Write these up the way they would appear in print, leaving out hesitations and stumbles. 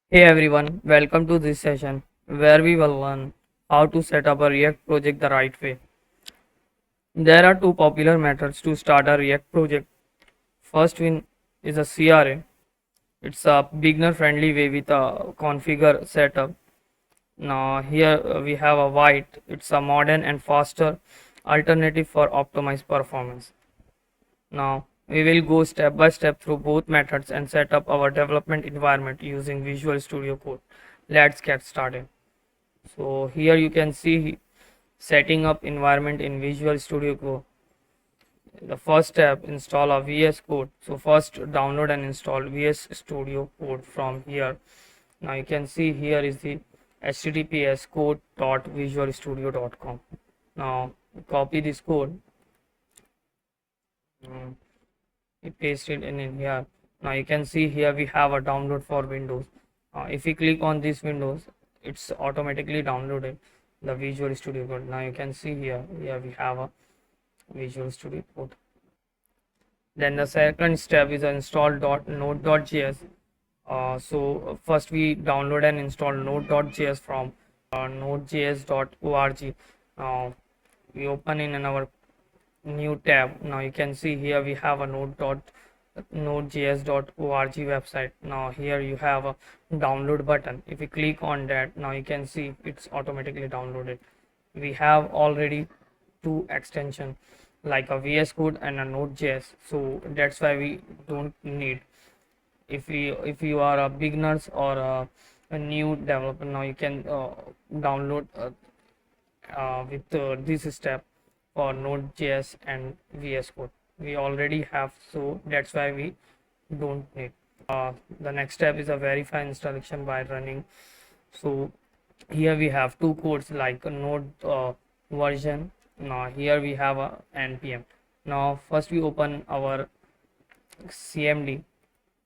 Hey everyone, welcome to this session where we will learn how to set up a React project the right way. There are two popular methods to start a React project. First one is a CRA. It's a beginner friendly way with a configure setup. Now here we have a Vite. It's a modern and faster alternative for optimized performance. Now we will go step by step through both methods and set up our development environment using Visual Studio Code. Let's get started. So here you can see setting up environment in Visual Studio Code. The first step, install a VS Code. So first download and install VS Studio Code from here. Now you can see here is the https code.visualstudio.com. Now copy this code, we paste it in here. Now you can see here we have a download for Windows. If we click on this Windows, it's automatically downloaded the Visual Studio Code. Now you can see here we have a Visual Studio Code. Then the second step is install node.js. So first we download and install node.js from nodejs.org. We open in our new tab. Now you can see here we have a nodejs.org website. Now here you have a download button. If you click on that, now you can see it's automatically downloaded. We have already two extensions like a VS Code and a Node.js, so that's why we don't need. If you are a beginners or a new developer, now you can download with this step for Node.js and VS Code. We already have, so that's why we don't need. The next step is a verify installation by running. So here we have two codes like a node version. Now here we have a npm. Now first we open our cmd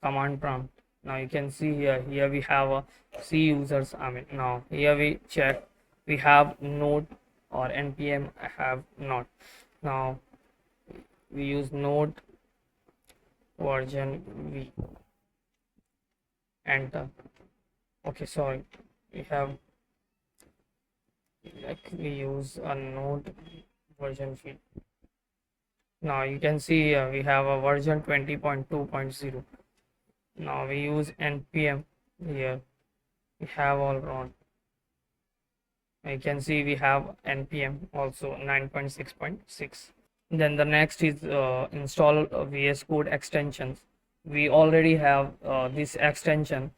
command prompt. Now you can see here we have a c users. Now here we check we have node or npm have not. Now we use node version v, enter. Okay, sorry, we have like we use a node version field. Now you can see we have a version 20.2.0. now we use npm. Here we have all wrong. You can see we have npm also 9.6.6. Then the next is install VS Code extensions. We already have this extension.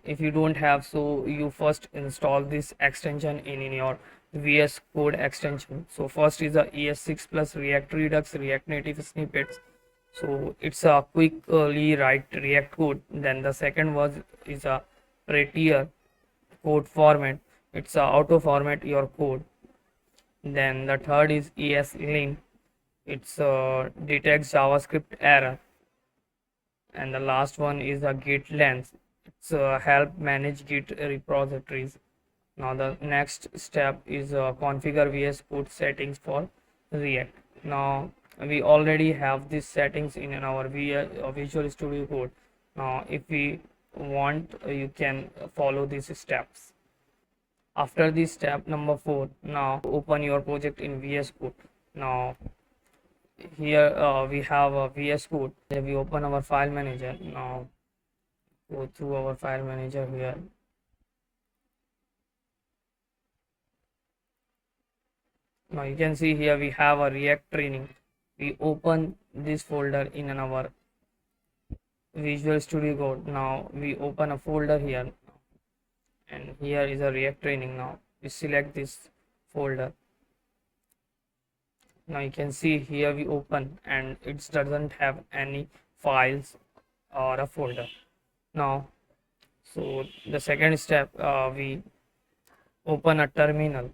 If you don't have, so you first install this extension in your VS Code extension. So first is a ES6 plus React Redux React Native snippets. So it's a quickly write React code. Then the second was is a prettier code format. It's a auto format your code. Then the third is ESLint. It's detects JavaScript error. And the last one is a git length. It's help manage git repositories. Now the next step is configure VS Code settings for React. Now we already have these settings in our Visual Studio Code. Now if we want, you can follow these steps. After this step number 4, now open your project in VS Code. Now here we have a VS Code. Then we open our file manager. Now go through our file manager here. Now you can see here we have a React training. We open this folder in our Visual Studio Code. Now we open a folder here, and here is a React training. Now we select this folder. Now you can see here we open and it doesn't have any files or a folder. Now so the second step, we open a terminal.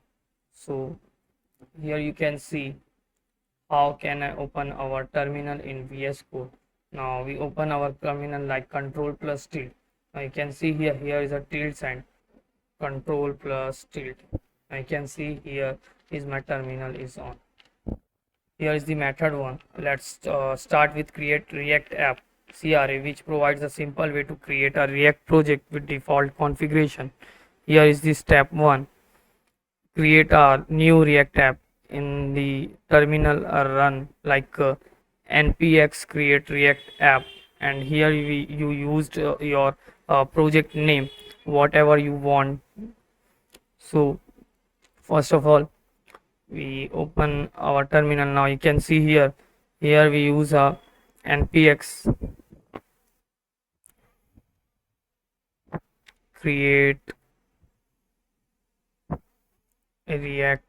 So here you can see how can I open our terminal in VS Code. Now we open our terminal like control plus tilde. Now you can see here is a tilde sign, control plus tilde. I can see here is my terminal is on. Here is the method one. Let's start with create React app. CRA, which provides a simple way to create a React project with default configuration. Here is the step 1. Create a new React app. In the terminal run like npx create React app, and here you used your project name, whatever you want. So first of all, we open our terminal. Now you can see here we use a npx create a React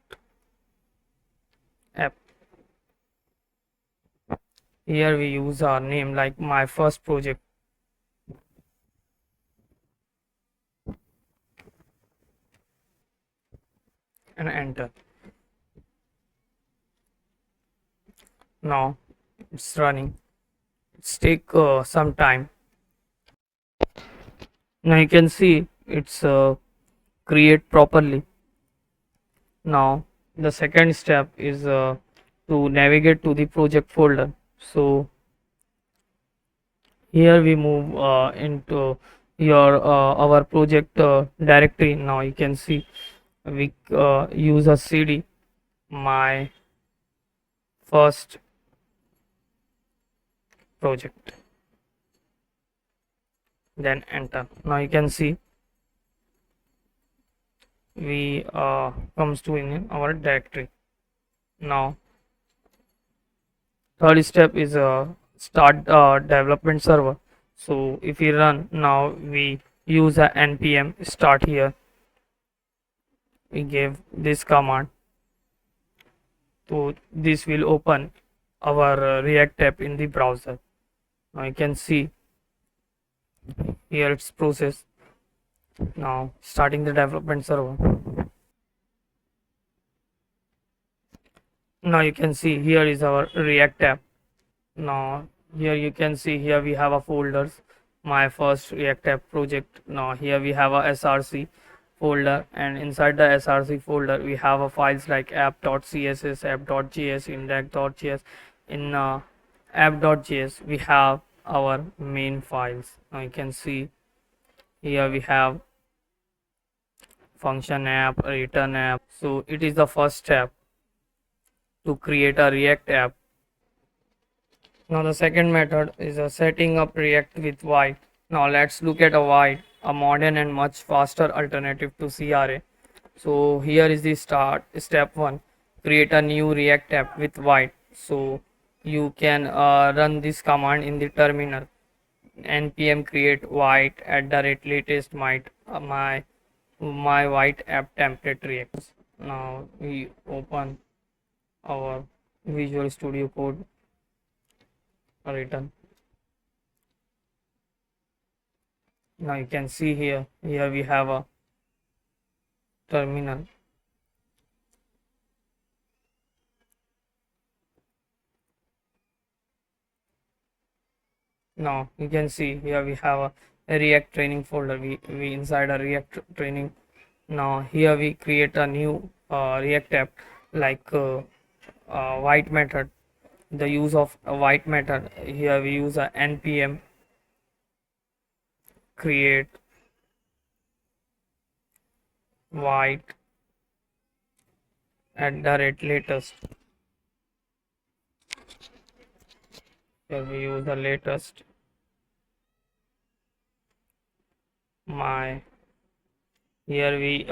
app. Here we use our name like my first project and enter. Now it's running. It's take some time. Now you can see it's create properly. Now the second step is to navigate to the project folder. So here we move into your our project directory. Now you can see we use a cd my first project, then enter. Now you can see we comes to in our directory. Now third step is start development server. So if we run now, we use a npm start. Here we give this command, so this will open our React app in the browser. Now you can see here it's process. Now starting the development server. Now you can see here is our React app. Now here you can see here we have a folders, my first React app project. Now here we have a src folder, and inside the src folder we have a files like app.css, app.js, index.js. In app.js we have our main files. Now you can see here we have function app, return app. So it is the first step to create a React app. Now the second method is setting up React with Vite. Now let's look at a Vite, a modern and much faster alternative to CRA. So here is the step 1. Create a new React app with Vite. So you can run this command in the terminal. npm create Vite @latest my Vite app template reacts. Now we open our Visual Studio Code, return. Now you can see here we have a terminal. Now you can see here we have a React training folder. We inside a React training. Now here we create a new React app like Vite method. The use of a Vite method, here we use a npm create Vite @latest. Here we use the latest my. Here we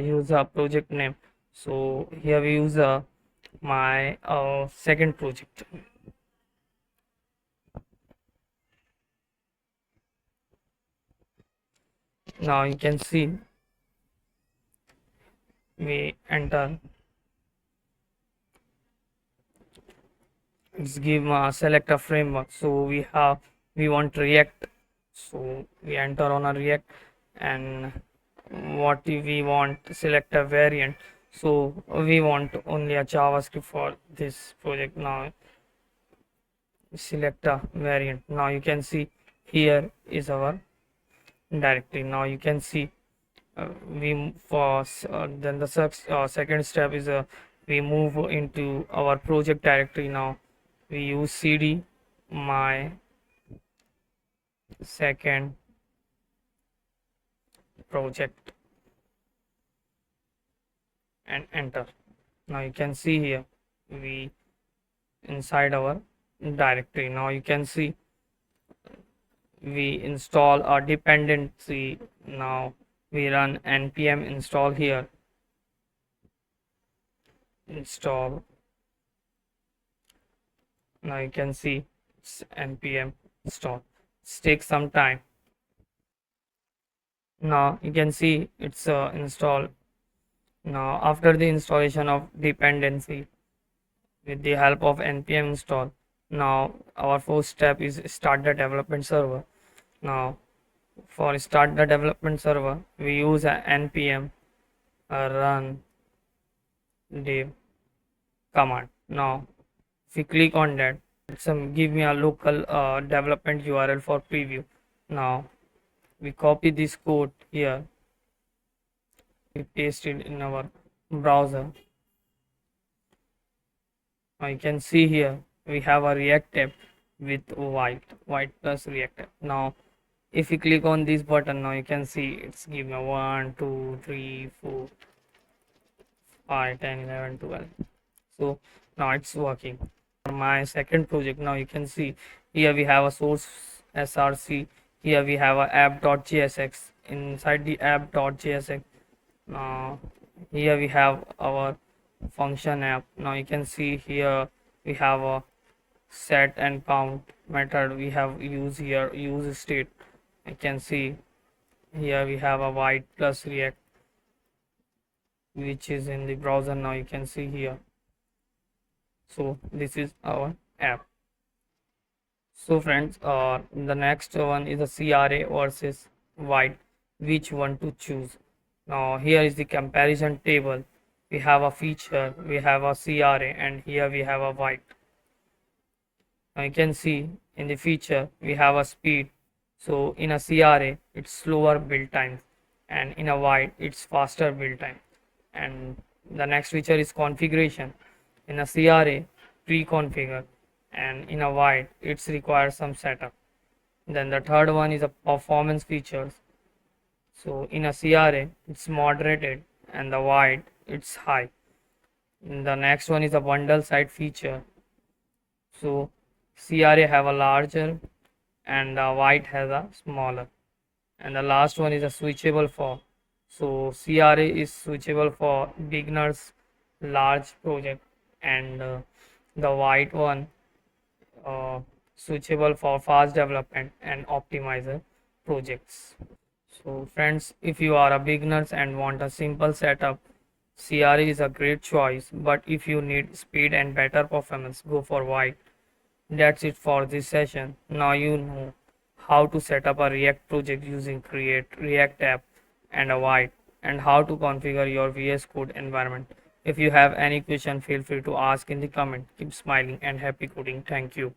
use a project name. So here we use my second project. Now you can see we enter. Let's give select a framework. So we want React. So we enter on a React, and what we want, select a variant. So we want only a JavaScript for this project. Now select a variant. Now you can see here is our directory. Now you can see we for then the second step is we move into our project directory. Now we use cd my second project and enter. Now you can see here we inside our directory. Now you can see we install a dependency. Now we run npm install here, install. Now you can see it's npm install. It takes some time. Now you can see it's installed. Now after the installation of dependency with the help of npm install, now our first step is start the development server. Now for start the development server we use a npm run dev command. Now if we click on that, it's give me a local development url for preview. Now we copy this code here, we paste it in our browser. Now you can see here we have a React app with Vite plus React app. Now if you click on this button, now you can see it's give me 1 2 3 4 5 10 11 12. So now it's working. For my second project, now you can see here we have a source src, here we have a app.jsx. Inside the app.jsx, here we have our function app. Now you can see here we have a set and count method. We have use here use state. I can see here we have a Vite plus React which is in the browser. Now you can see here. So this is our app. So friends, the next one is a CRA versus Vite. Which one to choose? Now here is the comparison table. We have a feature, we have a CRA, and here we have a Vite. Now you can see in the feature we have a speed. So in a CRA it's slower build time, and in a Vite it's faster build time. And the next feature is configuration. In a CRA pre-configure, and in a Vite it's requires some setup. Then the third one is a performance features. So in a CRA it's moderated, and the Vite it's high. And the next one is a bundle side feature. So CRA have a larger and the Vite has a smaller. And the last one is a switchable for. So CRA is switchable for beginners, large project, and the Vite one switchable for fast development and optimizer projects. So friends, if you are a beginners and want a simple setup, CRA is a great choice, but if you need speed and better performance, go for Vite. That's it for this session. Now you know how to set up a React project using Create, React app, and a Vite, and how to configure your VS Code environment. If you have any question, feel free to ask in the comment. Keep smiling and happy coding. Thank you.